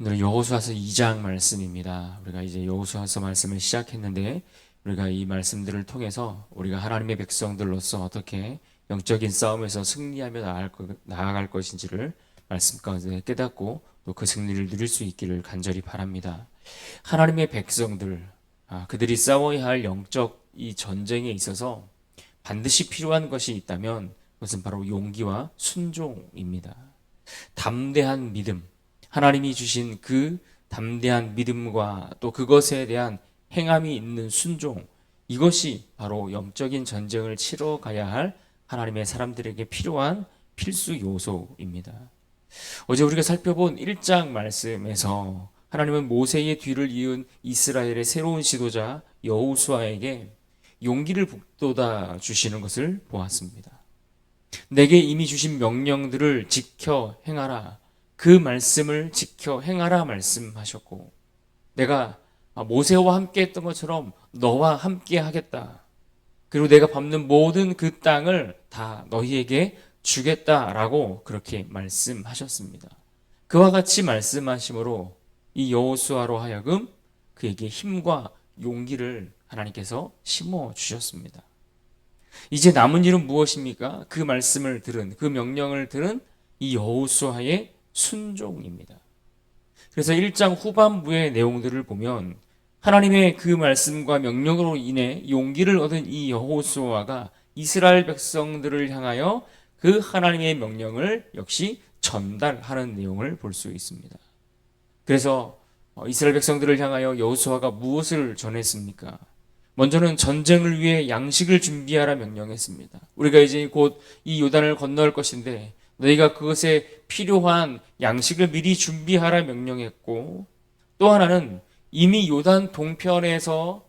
오늘은 여호수아서 2장 말씀입니다. 우리가 이제 여호수아서 말씀을 시작했는데 우리가 이 말씀들을 통해서 우리가 하나님의 백성들로서 어떻게 영적인 싸움에서 승리하며 나아갈 것인지를 말씀 가운데 깨닫고 또 그 승리를 누릴 수 있기를 간절히 바랍니다. 하나님의 백성들, 그들이 싸워야 할 영적 이 전쟁에 있어서 반드시 필요한 것이 있다면 그것은 바로 용기와 순종입니다. 담대한 믿음, 하나님이 주신 그 담대한 믿음과 또 그것에 대한 행함이 있는 순종, 이것이 바로 영적인 전쟁을 치러 가야 할 하나님의 사람들에게 필요한 필수 요소입니다. 어제 우리가 살펴본 1장 말씀에서 하나님은 모세의 뒤를 이은 이스라엘의 새로운 지도자 여호수아에게 용기를 북돋아 주시는 것을 보았습니다. 내게 이미 주신 명령들을 지켜 행하라. 그 말씀을 지켜 행하라 말씀하셨고, 내가 모세와 함께 했던 것처럼 너와 함께 하겠다. 그리고 내가 밟는 모든 그 땅을 다 너희에게 주겠다라고 그렇게 말씀하셨습니다. 그와 같이 말씀하심으로 이 여호수아로 하여금 그에게 힘과 용기를 하나님께서 심어 주셨습니다. 이제 남은 일은 무엇입니까? 그 말씀을 들은, 그 명령을 들은 이 여호수아의 순종입니다. 그래서 1장 후반부의 내용들을 보면 하나님의 그 말씀과 명령으로 인해 용기를 얻은 이 여호수아가 이스라엘 백성들을 향하여 그 하나님의 명령을 역시 전달하는 내용을 볼 수 있습니다. 그래서 이스라엘 백성들을 향하여 여호수아가 무엇을 전했습니까? 먼저는 전쟁을 위해 양식을 준비하라 명령했습니다. 우리가 이제 곧 이 요단을 건널 것인데 너희가 그것에 필요한 양식을 미리 준비하라 명령했고, 또 하나는 이미 요단 동편에서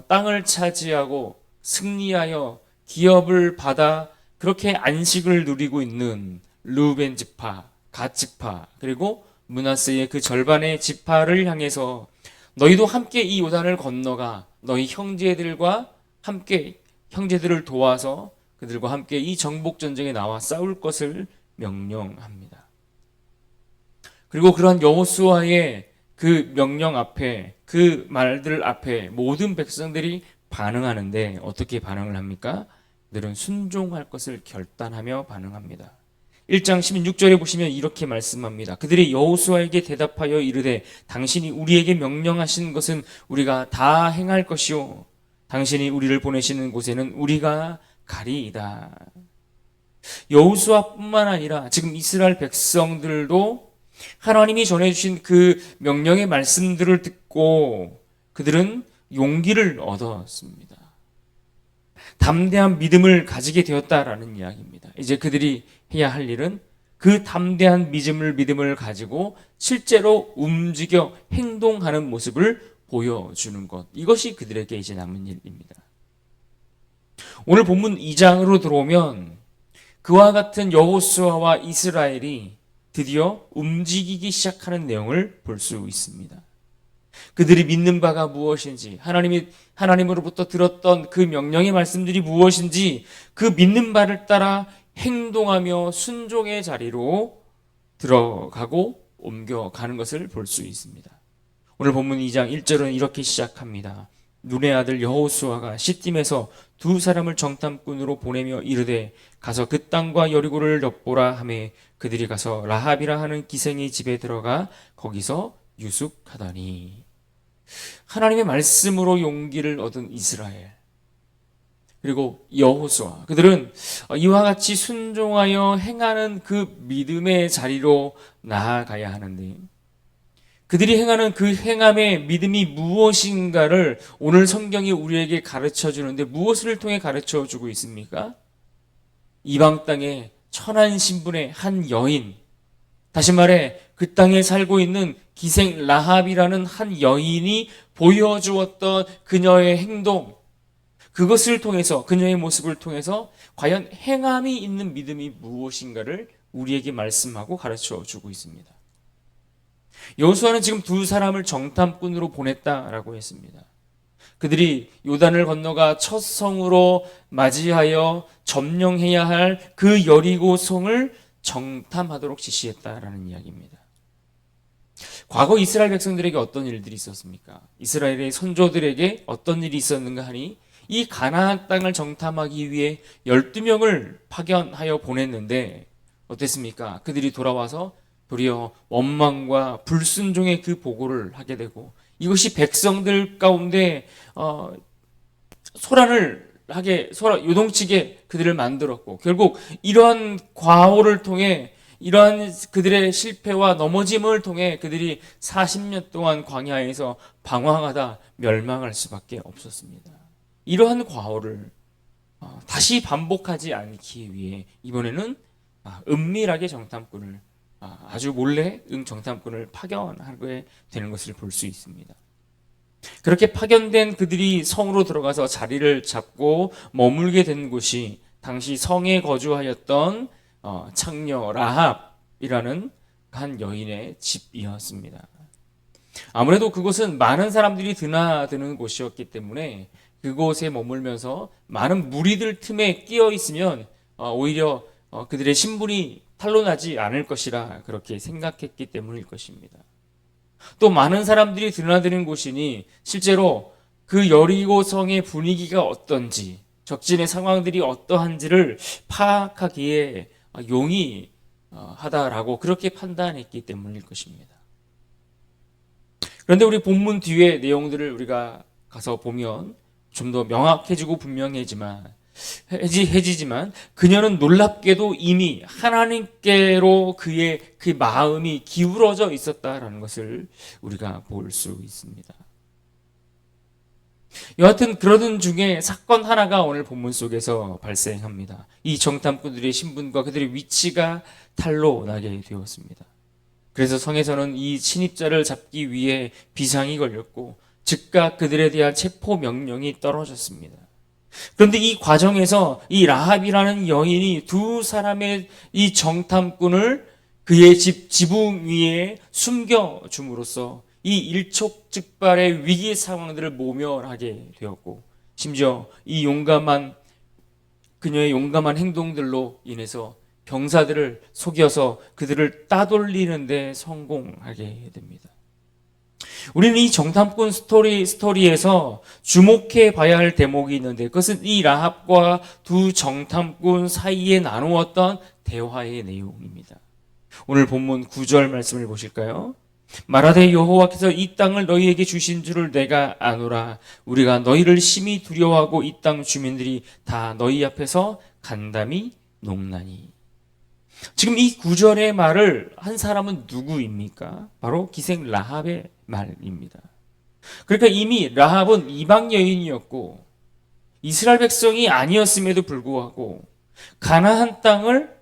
땅을 차지하고 승리하여 기업을 받아 그렇게 안식을 누리고 있는 르우벤 지파, 갓 지파, 그리고 므낫세의 그 절반의 지파를 향해서 너희도 함께 이 요단을 건너가 너희 형제들과 함께 형제들을 도와서 그들과 함께 이 정복 전쟁에 나와 싸울 것을 명령합니다. 그리고 그러한 여호수아의 그 명령 앞에, 그 말들 앞에 모든 백성들이 반응하는데 어떻게 반응을 합니까? 그들은 순종할 것을 결단하며 반응합니다. 1장 16절에 보시면 이렇게 말씀합니다. 그들이 여호수아에게 대답하여 이르되 당신이 우리에게 명령하신 것은 우리가 다 행할 것이요 당신이 우리를 보내시는 곳에는 우리가 가리이다. 여호수아뿐만 아니라 지금 이스라엘 백성들도 하나님이 전해주신 그 명령의 말씀들을 듣고 그들은 용기를 얻었습니다. 담대한 믿음을 가지게 되었다라는 이야기입니다. 이제 그들이 해야 할 일은 그 담대한 믿음을 가지고 실제로 움직여 행동하는 모습을 보여주는 것. 이것이 그들에게 이제 남은 일입니다. 오늘 본문 2장으로 들어오면 그와 같은 여호수아와 이스라엘이 드디어 움직이기 시작하는 내용을 볼 수 있습니다. 그들이 믿는 바가 무엇인지, 하나님으로부터 들었던 그 명령의 말씀들이 무엇인지 그 믿는 바를 따라 행동하며 순종의 자리로 들어가고 옮겨가는 것을 볼 수 있습니다. 오늘 본문 2장 1절은 이렇게 시작합니다. 눈의 아들 여호수아가 시딤에서 두 사람을 정탐꾼으로 보내며 이르되 가서 그 땅과 여리고를 엿보라 하매 그들이 가서 라합이라 하는 기생의 집에 들어가 거기서 유숙하더니. 하나님의 말씀으로 용기를 얻은 이스라엘, 그리고 여호수아, 그들은 이와 같이 순종하여 행하는 그 믿음의 자리로 나아가야 하는데, 그들이 행하는 그 행함의 믿음이 무엇인가를 오늘 성경이 우리에게 가르쳐 주는데 무엇을 통해 가르쳐 주고 있습니까? 이방 땅에 천한 신분의 한 여인, 다시 말해 그 땅에 살고 있는 기생 라합이라는 한 여인이 보여주었던 그녀의 행동, 그것을 통해서, 그녀의 모습을 통해서 과연 행함이 있는 믿음이 무엇인가를 우리에게 말씀하고 가르쳐 주고 있습니다. 여호수아는 지금 두 사람을 정탐꾼으로 보냈다라고 했습니다. 그들이 요단을 건너가 첫 성으로 맞이하여 점령해야 할 그 여리고 성을 정탐하도록 지시했다라는 이야기입니다. 과거 이스라엘 백성들에게 어떤 일들이 있었습니까? 이스라엘의 선조들에게 어떤 일이 있었는가 하니 이 가나안 땅을 정탐하기 위해 12명을 파견하여 보냈는데 어땠습니까? 그들이 돌아와서 도리어 원망과 불순종의 그 보고를 하게 되고 이것이 백성들 가운데 요동치게 그들을 만들었고 결국 이러한 과오를 통해 이러한 그들의 실패와 넘어짐을 통해 그들이 40년 동안 광야에서 방황하다 멸망할 수밖에 없었습니다. 이러한 과오를 다시 반복하지 않기 위해 이번에는 은밀하게 정탐꾼을 아주 몰래 정탐꾼을 파견하게 되는 것을 볼 수 있습니다. 그렇게 파견된 그들이 성으로 들어가서 자리를 잡고 머물게 된 곳이 당시 성에 거주하였던 창녀 라합이라는 한 여인의 집이었습니다. 아무래도 그곳은 많은 사람들이 드나드는 곳이었기 때문에 그곳에 머물면서 많은 무리들 틈에 끼어 있으면 오히려 그들의 신분이 탄로나지 않을 것이라 그렇게 생각했기 때문일 것입니다. 또 많은 사람들이 드나드는 곳이니 실제로 그 여리고성의 분위기가 어떤지 적진의 상황들이 어떠한지를 파악하기에 용이하다라고 그렇게 판단했기 때문일 것입니다. 그런데 우리 본문 뒤에 내용들을 우리가 가서 보면 좀 더 명확해지고 분명해지지만 그녀는 놀랍게도 이미 하나님께로 그의 그 마음이 기울어져 있었다라는 것을 우리가 볼 수 있습니다. 여하튼 그러던 중에 사건 하나가 오늘 본문 속에서 발생합니다. 이 정탐꾼들의 신분과 그들의 위치가 탄로나게 되었습니다. 그래서 성에서는 이 침입자를 잡기 위해 비상이 걸렸고 즉각 그들에 대한 체포 명령이 떨어졌습니다. 그런데 이 과정에서 이 라합이라는 여인이 두 사람의 이 정탐꾼을 그의 집 지붕 위에 숨겨줌으로써 이 일촉즉발의 위기 상황들을 모면하게 되었고 심지어 이 그녀의 용감한 행동들로 인해서 병사들을 속여서 그들을 따돌리는 데 성공하게 됩니다. 우리는 이 정탐꾼 스토리에서 주목해 봐야 할 대목이 있는데 그것은 이 라합과 두 정탐꾼 사이에 나누었던 대화의 내용입니다. 오늘 본문 9절 말씀을 보실까요? 말하되 여호와께서 이 땅을 너희에게 주신 줄을 내가 아노라. 우리가 너희를 심히 두려워하고 이 땅 주민들이 다 너희 앞에서 간담이 녹나니. 지금 이 9절의 말을 한 사람은 누구입니까? 바로 기생 라합의 말입니다. 그러니까 이미 라합은 이방 여인이었고 이스라엘 백성이 아니었음에도 불구하고 가나안 땅을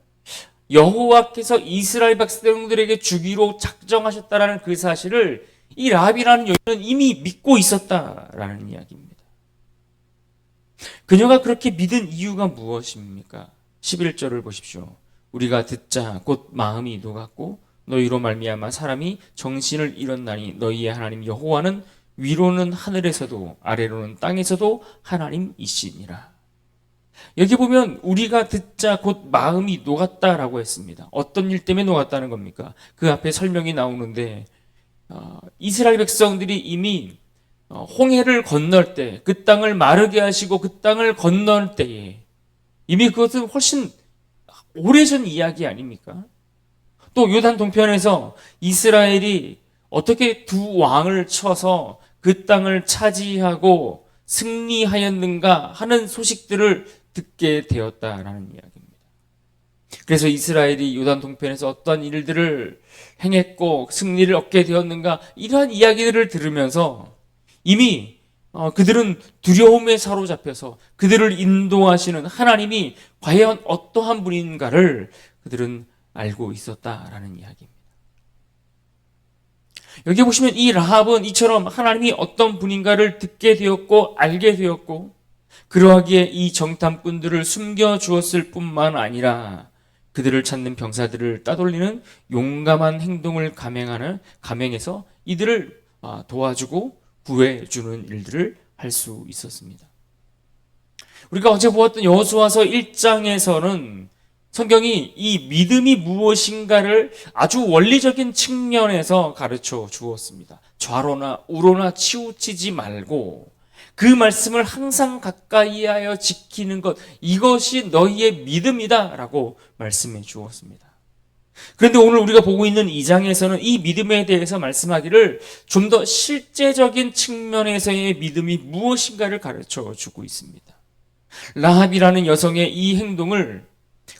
여호와께서 이스라엘 백성들에게 주기로 작정하셨다라는 그 사실을 이 라합이라는 여인은 이미 믿고 있었다라는 이야기입니다. 그녀가 그렇게 믿은 이유가 무엇입니까? 11절을 보십시오. 우리가 듣자 곧 마음이 녹았고 너희로 말미암아 사람이 정신을 잃었나니 너희의 하나님 여호와는 위로는 하늘에서도 아래로는 땅에서도 하나님이시니라. 여기 보면 우리가 듣자 곧 마음이 녹았다라고 했습니다. 어떤 일 때문에 녹았다는 겁니까? 그 앞에 설명이 나오는데 이스라엘 백성들이 이미 홍해를 건널 때 그 땅을 마르게 하시고 그 땅을 건널 때에 이미 그것은 훨씬 오래전 이야기 아닙니까? 또 요단 동편에서 이스라엘이 어떻게 두 왕을 쳐서 그 땅을 차지하고 승리하였는가 하는 소식들을 듣게 되었다라는 이야기입니다. 그래서 이스라엘이 요단 동편에서 어떤 일들을 행했고 승리를 얻게 되었는가 이러한 이야기들을 들으면서 이미 그들은 두려움에 사로잡혀서 그들을 인도하시는 하나님이 과연 어떠한 분인가를 그들은 알고 있었다라는 이야기입니다. 여기 보시면 이 라합은 이처럼 하나님이 어떤 분인가를 듣게 되었고 알게 되었고 그러하기에 이 정탐꾼들을 숨겨주었을 뿐만 아니라 그들을 찾는 병사들을 따돌리는 용감한 행동을 감행해서 이들을 도와주고 구해주는 일들을 할 수 있었습니다. 우리가 어제 보았던 여호수아서 1장에서는 성경이 이 믿음이 무엇인가를 아주 원리적인 측면에서 가르쳐 주었습니다. 좌로나 우로나 치우치지 말고 그 말씀을 항상 가까이 하여 지키는 것, 이것이 너희의 믿음이다 라고 말씀해 주었습니다. 그런데 오늘 우리가 보고 있는 이 장에서는 이 믿음에 대해서 말씀하기를 좀 더 실제적인 측면에서의 믿음이 무엇인가를 가르쳐 주고 있습니다. 라합이라는 여성의 이 행동을,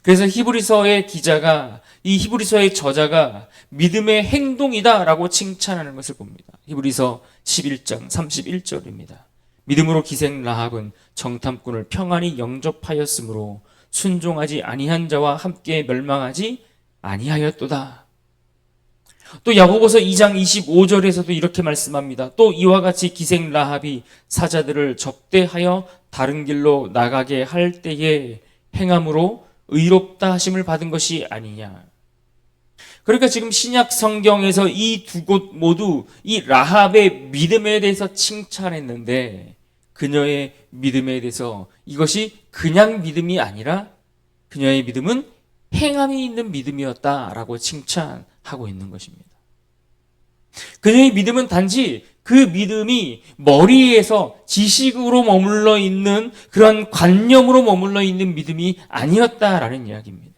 그래서 히브리서의 기자가, 이 히브리서의 저자가 믿음의 행동이다라고 칭찬하는 것을 봅니다. 히브리서 11장 31절입니다. 믿음으로 기생 라합은 정탐꾼을 평안히 영접하였으므로 순종하지 아니한 자와 함께 멸망하지 아니하였도다. 또 야고보서 2장 25절에서도 이렇게 말씀합니다. 또 이와 같이 기생 라합이 사자들을 접대하여 다른 길로 나가게 할 때에 행함으로 의롭다 하심을 받은 것이 아니냐. 그러니까 지금 신약 성경에서 이 두 곳 모두 이 라합의 믿음에 대해서 칭찬했는데, 그녀의 믿음에 대해서 이것이 그냥 믿음이 아니라 그녀의 믿음은 행함이 있는 믿음이었다라고 칭찬하고 있는 것입니다. 그녀의 믿음은 단지 그 믿음이 머리에서 지식으로 머물러 있는 그런 관념으로 머물러 있는 믿음이 아니었다라는 이야기입니다.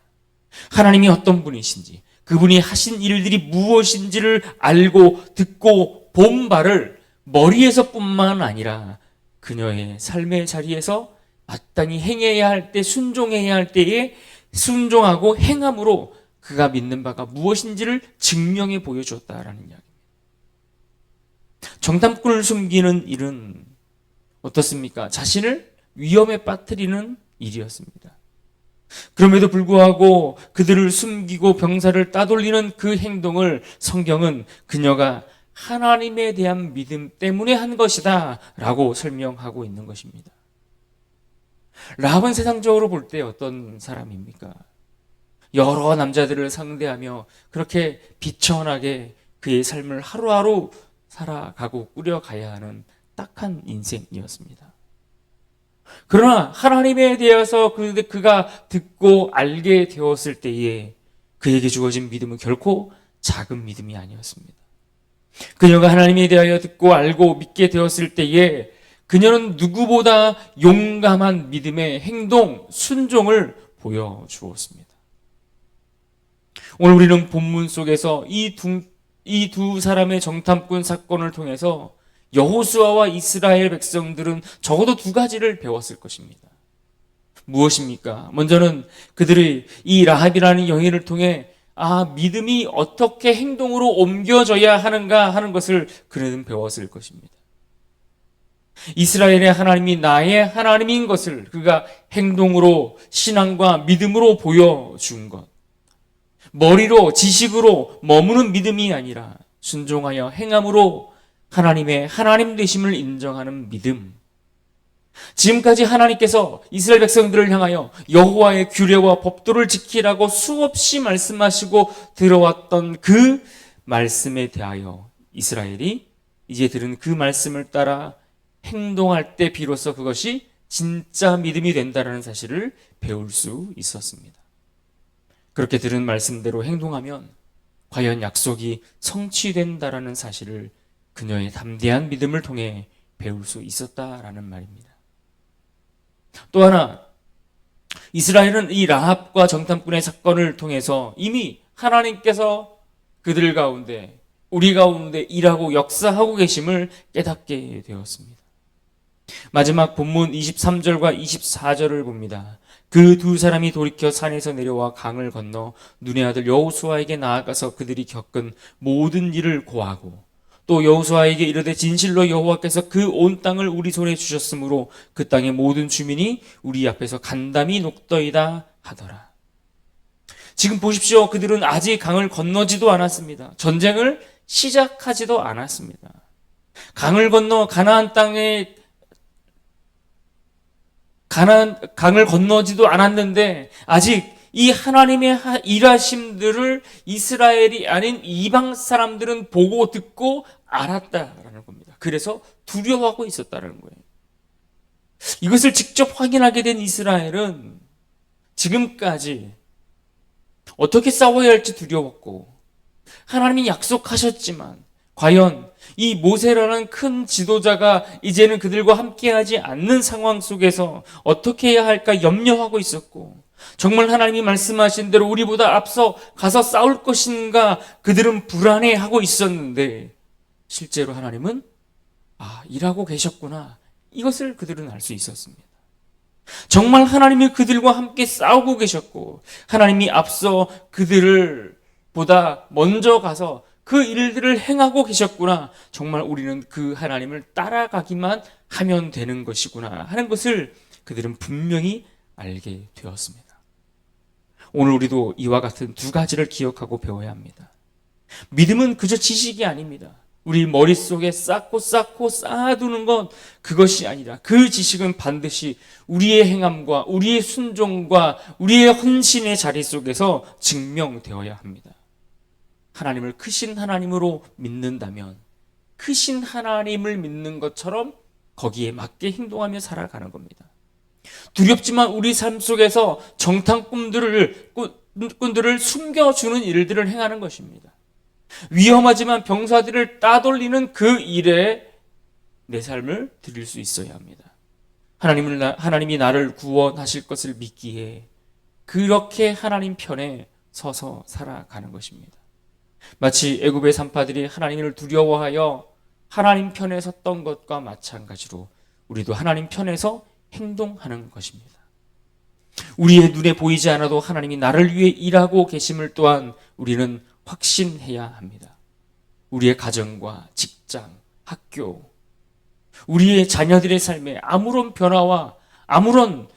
하나님이 어떤 분이신지, 그분이 하신 일들이 무엇인지를 알고 듣고 본 바를 머리에서뿐만 아니라 그녀의 삶의 자리에서 마땅히 행해야 할 때, 순종해야 할 때에 순종하고 행함으로 그가 믿는 바가 무엇인지를 증명해 보여주었다라는 이야기입니다. 정탐꾼을 숨기는 일은 어떻습니까? 자신을 위험에 빠뜨리는 일이었습니다. 그럼에도 불구하고 그들을 숨기고 병사를 따돌리는 그 행동을 성경은 그녀가 하나님에 대한 믿음 때문에 한 것이다 라고 설명하고 있는 것입니다. 라합은 세상적으로 볼 때 어떤 사람입니까? 여러 남자들을 상대하며 그렇게 비천하게 그의 삶을 하루하루 살아가고 꾸려가야 하는 딱한 인생이었습니다. 그러나 하나님에 대해서 그가 듣고 알게 되었을 때에 그에게 주어진 믿음은 결코 작은 믿음이 아니었습니다. 그녀가 하나님에 대하여 듣고 알고 믿게 되었을 때에 그녀는 누구보다 용감한 믿음의 행동, 순종을 보여주었습니다. 오늘 우리는 본문 속에서 이 두 사람의 정탐꾼 사건을 통해서 여호수아와 이스라엘 백성들은 적어도 두 가지를 배웠을 것입니다. 무엇입니까? 먼저는 그들이 이 라합이라는 여인을 통해 믿음이 어떻게 행동으로 옮겨져야 하는가 하는 것을 그들은 배웠을 것입니다. 이스라엘의 하나님이 나의 하나님인 것을 그가 행동으로, 신앙과 믿음으로 보여준 것. 머리로, 지식으로 머무는 믿음이 아니라 순종하여 행함으로 하나님의 하나님 되심을 인정하는 믿음. 지금까지 하나님께서 이스라엘 백성들을 향하여 여호와의 규례와 법도를 지키라고 수없이 말씀하시고 들어왔던 그 말씀에 대하여 이스라엘이 이제 들은 그 말씀을 따라 행동할 때 비로소 그것이 진짜 믿음이 된다는 사실을 배울 수 있었습니다. 그렇게 들은 말씀대로 행동하면 과연 약속이 성취된다라는 사실을 그녀의 담대한 믿음을 통해 배울 수 있었다라는 말입니다. 또 하나, 이스라엘은 이 라합과 정탐꾼의 사건을 통해서 이미 하나님께서 그들 가운데, 우리 가운데 일하고 역사하고 계심을 깨닫게 되었습니다. 마지막 본문 23절과 24절을 봅니다. 그 두 사람이 돌이켜 산에서 내려와 강을 건너 눈의 아들 여호수아에게 나아가서 그들이 겪은 모든 일을 고하고 또 여호수아에게 이르되 진실로 여호와께서 그 온 땅을 우리 손에 주셨으므로 그 땅의 모든 주민이 우리 앞에서 간담이 녹더이다 하더라. 지금 보십시오. 그들은 아직 강을 건너지도 않았습니다. 전쟁을 시작하지도 않았습니다. 강을 건너 강을 건너지도 않았는데 아직 이 하나님의 일하심들을 이스라엘이 아닌 이방 사람들은 보고 듣고 알았다라는 겁니다. 그래서 두려워하고 있었다는 거예요. 이것을 직접 확인하게 된 이스라엘은 지금까지 어떻게 싸워야 할지 두려웠고, 하나님이 약속하셨지만 과연 이 모세라는 큰 지도자가 이제는 그들과 함께하지 않는 상황 속에서 어떻게 해야 할까 염려하고 있었고, 정말 하나님이 말씀하신 대로 우리보다 앞서 가서 싸울 것인가 그들은 불안해하고 있었는데, 실제로 하나님은 일하고 계셨구나, 이것을 그들은 알 수 있었습니다. 정말 하나님이 그들과 함께 싸우고 계셨고, 하나님이 앞서 그들을 보다 먼저 가서 그 일들을 행하고 계셨구나, 정말 우리는 그 하나님을 따라가기만 하면 되는 것이구나 하는 것을 그들은 분명히 알게 되었습니다. 오늘 우리도 이와 같은 두 가지를 기억하고 배워야 합니다. 믿음은 그저 지식이 아닙니다. 우리 머릿속에 쌓고 쌓아두는 건 그것이 아니라, 그 지식은 반드시 우리의 행함과 우리의 순종과 우리의 헌신의 자리 속에서 증명되어야 합니다. 하나님을 크신 하나님으로 믿는다면 크신 하나님을 믿는 것처럼 거기에 맞게 행동하며 살아가는 겁니다. 두렵지만 우리 삶 속에서 정탐꾼들을 숨겨주는 일들을 행하는 것입니다. 위험하지만 병사들을 따돌리는 그 일에 내 삶을 드릴 수 있어야 합니다. 하나님이 나를 구원하실 것을 믿기에 그렇게 하나님 편에 서서 살아가는 것입니다. 마치 애굽의 산파들이 하나님을 두려워하여 하나님 편에 섰던 것과 마찬가지로 우리도 하나님 편에서 행동하는 것입니다. 우리의 눈에 보이지 않아도 하나님이 나를 위해 일하고 계심을 또한 우리는 확신해야 합니다. 우리의 가정과 직장, 학교, 우리의 자녀들의 삶에 아무런 변화와 아무런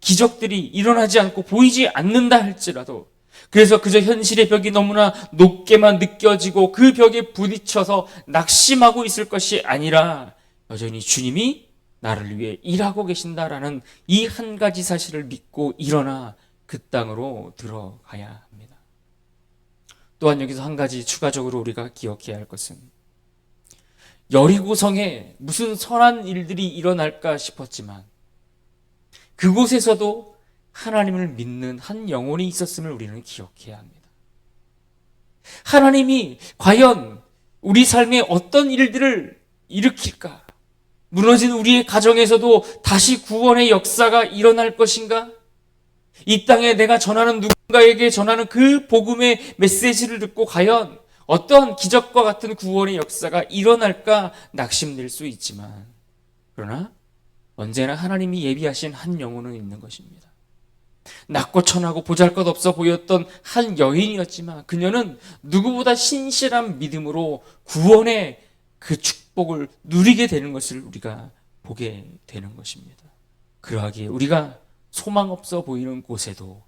기적들이 일어나지 않고 보이지 않는다 할지라도, 그래서 그저 현실의 벽이 너무나 높게만 느껴지고 그 벽에 부딪혀서 낙심하고 있을 것이 아니라, 여전히 주님이 나를 위해 일하고 계신다라는 이 한 가지 사실을 믿고 일어나 그 땅으로 들어가야 합니다. 또한 여기서 한 가지 추가적으로 우리가 기억해야 할 것은, 여리고성에 무슨 선한 일들이 일어날까 싶었지만 그곳에서도 하나님을 믿는 한 영혼이 있었음을 우리는 기억해야 합니다. 하나님이 과연 우리 삶에 어떤 일들을 일으킬까? 무너진 우리의 가정에서도 다시 구원의 역사가 일어날 것인가? 이 땅에 내가 전하는 누군가에게 전하는 그 복음의 메시지를 듣고 과연 어떠한 기적과 같은 구원의 역사가 일어날까 낙심될 수 있지만, 그러나 언제나 하나님이 예비하신 한 영혼은 있는 것입니다. 낮고 천하고 보잘것없어 보였던 한 여인이었지만 그녀는 누구보다 신실한 믿음으로 구원의 그 축복을 누리게 되는 것을 우리가 보게 되는 것입니다. 그러하기에 우리가 소망 없어 보이는 곳에도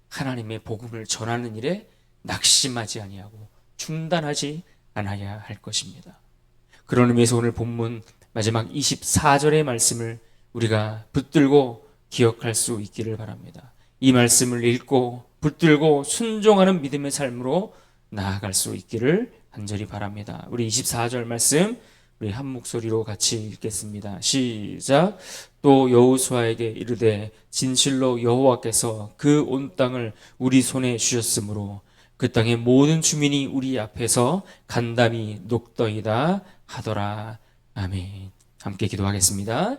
하나님의 복음을 전하는 일에 낙심하지 아니하고 중단하지 않아야 할 것입니다. 그런 의미에서 오늘 본문 마지막 24절의 말씀을 우리가 붙들고 기억할 수 있기를 바랍니다. 이 말씀을 읽고 붙들고 순종하는 믿음의 삶으로 나아갈 수 있기를 간절히 바랍니다. 우리 24절 말씀 우리 한 목소리로 같이 읽겠습니다. 시작. 또 여호수아에게 이르되 진실로 여호와께서 그 온 땅을 우리 손에 주셨으므로 그 땅의 모든 주민이 우리 앞에서 간담이 녹더이다 하더라. 아멘. 함께 기도하겠습니다.